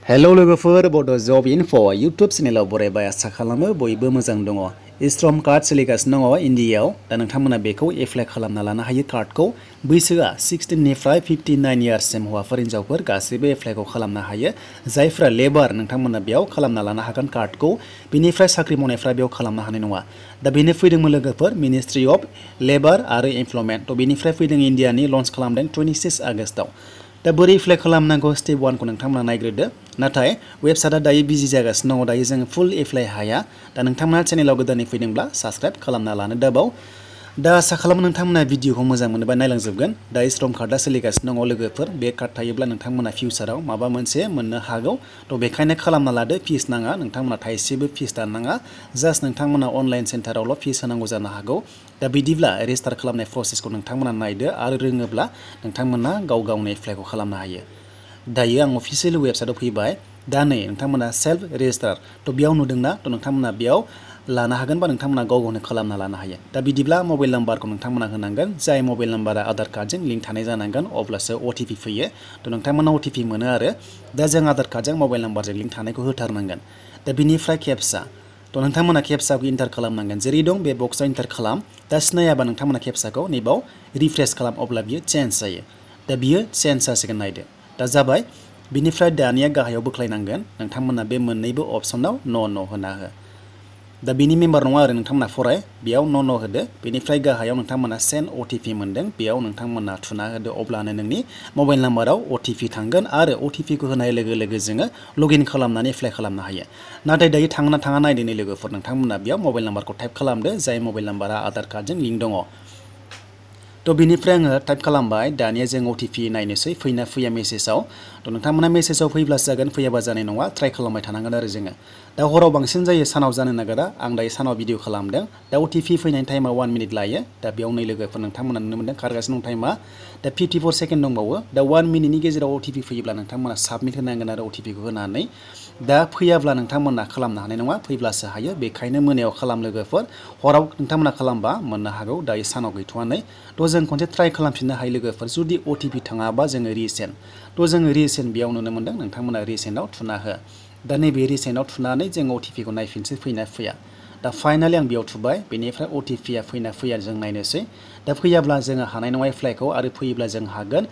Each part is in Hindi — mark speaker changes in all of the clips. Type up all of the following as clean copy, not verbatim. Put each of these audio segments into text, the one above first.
Speaker 1: हेलो लोगोफोर बड' जब इनफ' यूट्यूब चेनेलाव बरायबाय आसा खालामो बयबो मोजां दङ। E-Shram कार्ड सोलिगासिनो दङ इन्डियायाव। दा नोंथांमोना बेखौ एप्लाइ खालामना लानो हायो कार्डखौ। बैसोआ 16 निफ्राय 59 इयार्ससिम हौवाफोर हिनजावफोर गासैबो एप्लाइखौ खालामनो हायो। जायफ्रा लेबार नोंथांमोना बेयाव खालामना लानो हागोन कार्डखौ। बिनिफ्राय साख्रि मावनायफ्रा बेयाव खालामनो हानाय नङा। दा बेनो फैदोंमोन लोगोफोर मिनिस्ट्रि अफ लेबार आरो एमप्लयमेन्ट। थ' बेनिफ्राय फैदों इन्डियानि लन्च खालामदों 26 आगस्टआव। दा बोरै एप्लाइ खालामनांगौ स्टेप 1 खौ नोंथांमोना नायग्रोदो। नाथाय वेबसाइटआ दायो बिजि जागासिनो दङ, दायो जों फुल एप्लाइ हाया। दा नोंथांमोना चेनेलाव गोदानै फैदोंब्ला साबस्क्राइब खालामना लानो दाबाव। दा आसा खालामो नोंथांमोना भिडिअखौ मोजां मोनोबा नायलांजोबगोन। दा E-Shram कार्डआ सोलिगासिनो दङ लोगोफोर। बे कार्ड थायोब्ला नोंथांमोना फिउचाराव माबा मोनसे मोननो हागौ। थ' बेखायनो खालामना लादो, फिस नाङा, नोंथांमोना थाइसेबो फिस दाननाङा। जास्ट नोंथांमोना अनलाइन सेन्टारावल' फिस होनांगौ जानो हागौ। दा बिदिब्ला रेजिस्टार खालामनाय प्रसेसखौ नोंथांमोना नायदो आरो रोङोब्ला नोंथांमोना गाव गावनि एप्लाइखौ खालामनो हायो। दायो आं अफिसियेल वेबसाइटआव फैबाय। दा नै नोंथांमोना सेल्फ रेजिस्टार थ' बेयाव नुदोंना, थ' नोंथांमोना बेयाव लानो हागोन बा नोंथांमोना गाव गावनो खालामना लानो हायो। दा बिदिब्ला मबाइल नाम्बारखौ नोंथांमोना होनांगोन। जाय मबाइल नाम्बारा आधार कार्डजों लिंक थानाय जानांगोन, अब्लासो OTP फैयो। थ' नोंथांमोना OTP मोनो आरो दा जों आधार कार्डजों मबाइल नाम्बारजों लिंक थानायखौ होथारनांगोन। दा बिनिफ्राय केपसा, थ' नोंथांमोना केपसाखौ इन्टार खालामनांगोन। जेरै दं बे बक्सआव इन्टार खालाम। दा सिनायाबा नोंथांमोना केपसाखौ नैबाव रिफ्रेस खालाम, अब्ला बियो चेन्ज जायो। दा बियो चेन्ज जासिगोन, नायदो दा जाबाय। बिनिफ्राय दानिया गाहायाव बोख्लायनांगोन। नोंथांमोना बे मोननैबो अप्सनाव न' होना हो। दा बिनि मेम्बार नङा आरो नोंथांमोना फराय, बेयाव न' होदो। बेनिफ्राय गाहायाव नोंथांमोना सेन्ड OTP मोनदों, बेयाव नोंथांमोना थुना होदो। अब्लानो नोंनि मबाइल नाम्बाराव OTP थांगोन आरो OTP खौ होनाय लोगो लोगो जोङो लगइन खालामनानै एप्लाइ खालामनो हायो। नाथाय दायो थाङा थाङा नायदो लोगोफोर, नोंथांमोना बेयाव मबाइल नाम्बारखौ टाइप खालामदो, जाय मबाइल नाम्बारा आधार कार्डजों लिंक दङ। थ' बिनिफ्राय आङो टाइप खालामबाय। दानिया जों OTP नायनोसै फैना फैया मेसेजाव। थ' नोंथांमोना मेसेजाव फैब्लासो जागोन, फैयाबा जानाय नङा। ट्राइ खालामबाय थानांगोन आरो जोङो। दा हराव बांसिन जायो, सानाव जानो नागिरा। आं दायो सानाव भिडिअ खालामदों। दा OTP फैनायनि टाइमा 1 मिनिट लायो। दा बेयाव नै लोगोफोर नोंथांमोना नुनो मोनदों खारगासिनो दं टाइमा। दा 54 सेकेन्ड दंबावो। दा 1 मिनिटनि गेजेराव OTP फैयोब्ला नोंथांमोना साबमिट होनांगोन आरो OTP खौ होनानै। दा फैयाब्ला नोंथांमोना खालामनो हानाय नङा, फैब्लासो हायो। बेखायनो मोनायाव खालाम लोगोफोर। हराव नोंथांमोना खालामबा मोननो हागौ, दायो सानाव गैथ'वानै। थ' जों खनसे ट्राइ खालामफिननो हायो लोगोफोर। जुदि OTP थाङाबा जोङो रिसेन्ड, थ' जोङो रिसेन्ड बेयाव नुनो मोनदों। नोंथांमोना रिसेन्डआव थुना हो। दा नैबे रिसेन्डआव थुनानै जों OTP खौ नायफिनसै फैना फैया। दा फाइनालि आं बेयाव थुबाय। बेनिफ्राय OTP आ फैना फैया जों नायनोसै। दा फैयाब्ला जोङो हानाय नङा एप्लाइखौ, आरो फैयोब्ला जों हागोन।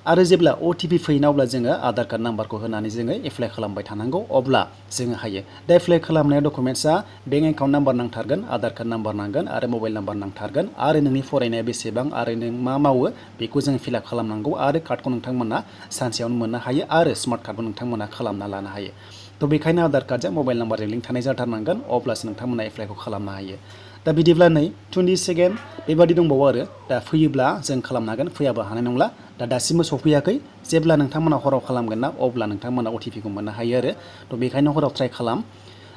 Speaker 1: आरो जेब्ला OTP फैना अब्ला जोङो आधार कार्ड नाम्बारखौ होनानै जोङो एप्लाइ खालामबाय थानांगौ, अब्ला जोङो हायो। दा एप्लाइ खालामनाया डकुमेन्ट्सआ बेंक एकाउन्ट नाम्बार नांथारगोन, आधार कार्ड नाम्बार नांगोन आरो मबाइल नाम्बार नांथारगोन। आरो नोंनि फरायनाया बेसेबां आरो नों मा मावो बेखौ जों फिलआप खालामनांगौ। आरो कार्डखौ नोंथांमोना सानसेयावनो मोननो हायो आरो स्मार्ट कार्डखौ नोंथांमोना खालामना लानो हायो। थ' बेखायनो आधार कार्डजों मबाइल नाम्बारजों लिंक थानाय जाथारनांगोन, अब्लासो नोंथांमोना एप्लाइखौ खालामनो हायो। दा बिदिब्ला नै 20 सेकेन्ड बेबादि दंबावो आरो। दा फैयोब्ला जों खालामनो हागोन, फैयाबा हानाय नंला। दा दासिमबो सफैयाखै। जेब्ला नोंथांमोना हराव खालामगोन ना, अब्ला नोंथांमोना OTP खौ मोननो हायो आरो। थ' बेखायनो हराव ट्राइ खालाम।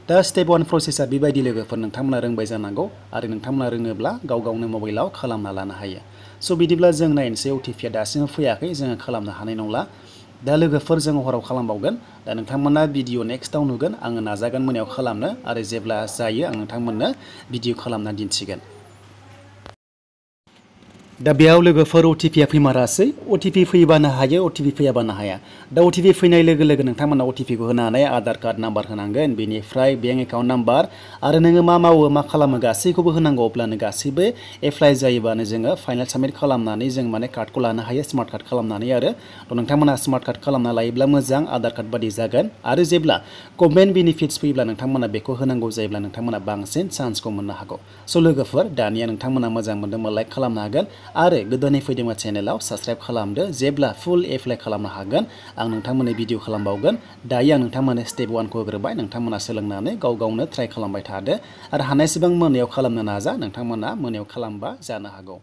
Speaker 1: दा स्टेप 1 प्रसेसा बेबायदि लोगोफोर। नोंथांमोना रोंबाय जानांगौ, आरो नोंथांमोना रोङोब्ला गाव गावनो मबाइलाव खालामना लानो हायो। स' बिदिब्ला जों नायनोसै OTP आ दासिमबो फैयाखै, जोङो खालामनो हानाय नंला। दा लोगोफोर जों हराव खालामबावगोन। दा नोंथांमोना भिडिअ नेक्स्टआव नुगोन। आङो नाजागोन मोनायाव खालामनो, आरो जेब्ला जायो आं नोंथांमोननो भिडिअ खालामना दिन्थिगोन। दा बेयाव लोगोफोर OTP आ फैमारासै। OTP फैबानो हायो, OTP फैयाबानो हाया। दा OTP फैनाय लोगो लोगो नोंथांमोना OTP खौ होनानै आधार कार्ड नाम्बार होनांगोन। बेनिफ्राय बेंक एकाउन्ट नाम्बार आरो नोङो मा मावो मा खालामो गासैखौबो होनांगौ। अब्लानो गासैबो एप्लाइ जायोबानो जोङो फाइनाल साबमिट खालामनानै जों माने कार्डखौ लानो हायो, स्मार्ट कार्ड खालामनानै आरो। थ' नोंथांमोना स्मार्ट कार्ड खालामना लायोब्ला मोजां, आधार कार्ड बादि जागोन। आरो जेब्ला गभर्नमेन्ट बेनिफिट्स फैयोब्ला नोंथांमोना बेखौ होनांगौ जायोब्ला नोंथांमोना बांसिन चान्सखौ मोननो हागौ। स' लोगोफोर दानिया नोंथांमोना मोजां मोनदोंबा लाइक खालामनो हागोन, आरो गोदानै फैदोंबा चेनेलाव साबस्क्राइब खालामदो। जेब्ला फुल एप्लाइ खालामनो हागोन आं नोंथांमोननो भिडिअ खालामबावगोन। दायो आं नोंथांमोननो स्टेप 1 खौ होग्रोबाय। नोंथांमोना सोलोंनानै गाव गावनो ट्राइ खालामबाय थादो, आरो हानायसेबां मोनायाव खालामनो नाजा। नोंथांमोना मोनायाव खालामबा जानो हागौ।